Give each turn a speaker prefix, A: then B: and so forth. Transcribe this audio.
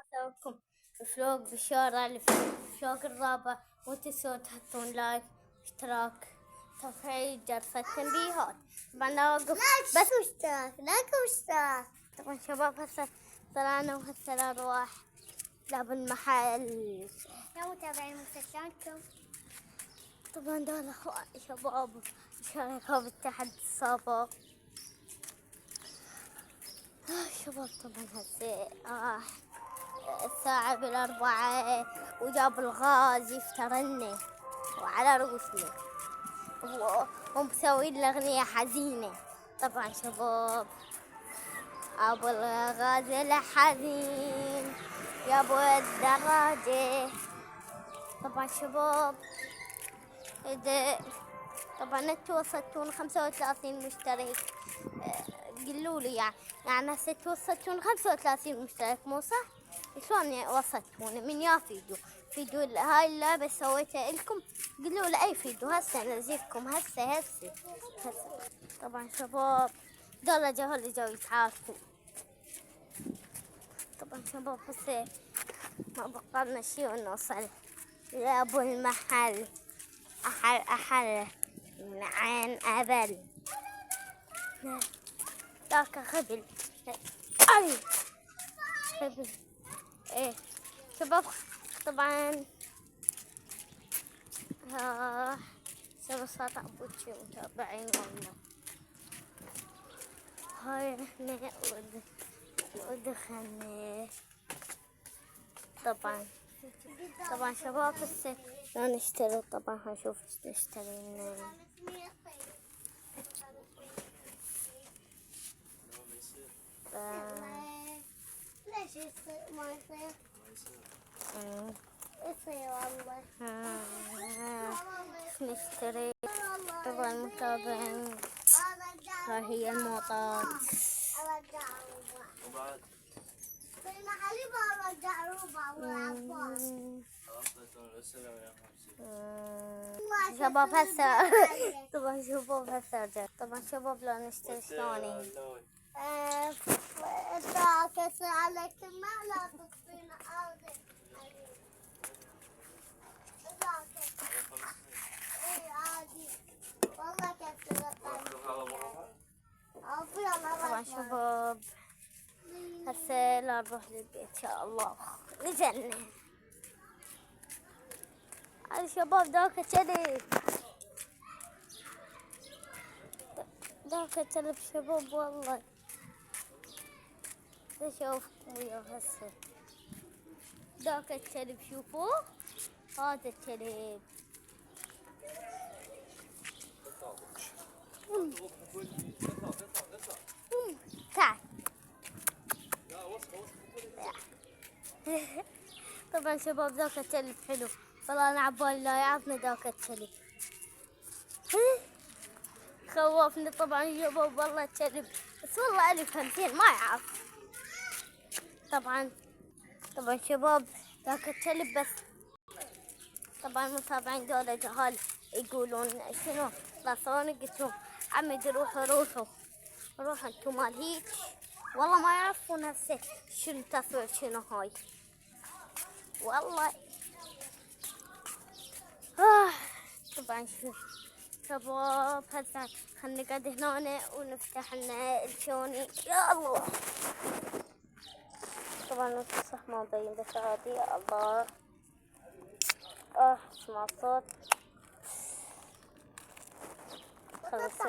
A: أسويكم فلوق بالشارع الفلوق الرابع، وتنسوا تحطون لايك اشتراك تفعيل جرس التنبيهات. طبعا لا أوقف بس واشتراك لايك واشتراك. طبعا شباب هسه طلعنا وهسه نروح لاب المحل.
B: يا متابعين مسلسلاتكم.
A: طبعا دول اخوان شباب شاركوا بالتحدي السابق. شباب طبعا هسه الساعة بالأربعة وجاب الغاز يفترلنا وعلى رؤوسنا ومسوي لنا أغنية حزينة. طبعا شباب أبو الغاز الحزين يا أبو الدراجة. طبعا شباب طبعا انتوا وصلتون 35 مشترك. قلوا لي يعني هسه توصلتون 35 مشترك مو صح؟ شلون وصلتون من يا فيديو هاي اللعبة سويتها لكم؟ قلوا لي اي فيديو هسه انزلكم هسه. طبعا شباب دول جو يتعاركوا. طبعا شباب هسه ما بقالنا شي ونوصل لابو المحل. أحر من عين أبل ذاك خبل. أي خبل إيه شباب. طبعا شباب صار أبوتشي متابعين والله. هاي احنا ودخلنا. طبعا شباب هسه نشتري. طبعا هنشوف ايش نشتري لنا.
B: ليش يصير ما يصير؟ يصير والله.
A: ايش نشتري؟ طبعا متابعين. ها هي الموطات. شباب هسه طبعا شباب هسه طبعا شباب لو نشتري شلوني
B: إذا كسر عليك ما لا تطفينا أرض. إيه عادي والله كسر.
A: طبعا شباب هسه لا نروح للبيت إن شاء الله نزلنا. هاي شباب ذاك الكلب شباب والله. شوفكم وياه هسه ذاك الكلب شوفوه. هذا الكلب تعال. طبعا شباب ذاك الكلب حلو والله. انا عبالي لا يعرفنا ذاك الكلب خوفني. طبعا شباب والله الكلب بس والله ألف همتين ما يعرف. طبعا شباب ذاك الكلب بس. طبعا متابعين دول جهال يقولون شنو لا صاروا قلت لهم عمي روحوا انتم مال هيك والله ما يعرفون هسه شنو تصوير شنو هاي والله. طبعا شباب هسه خلنا نقعد هنا ونفتح لنا الشوني يا الله. طبعا صح ما مبين بس عادي يا الله. اسمع الصوت. خلص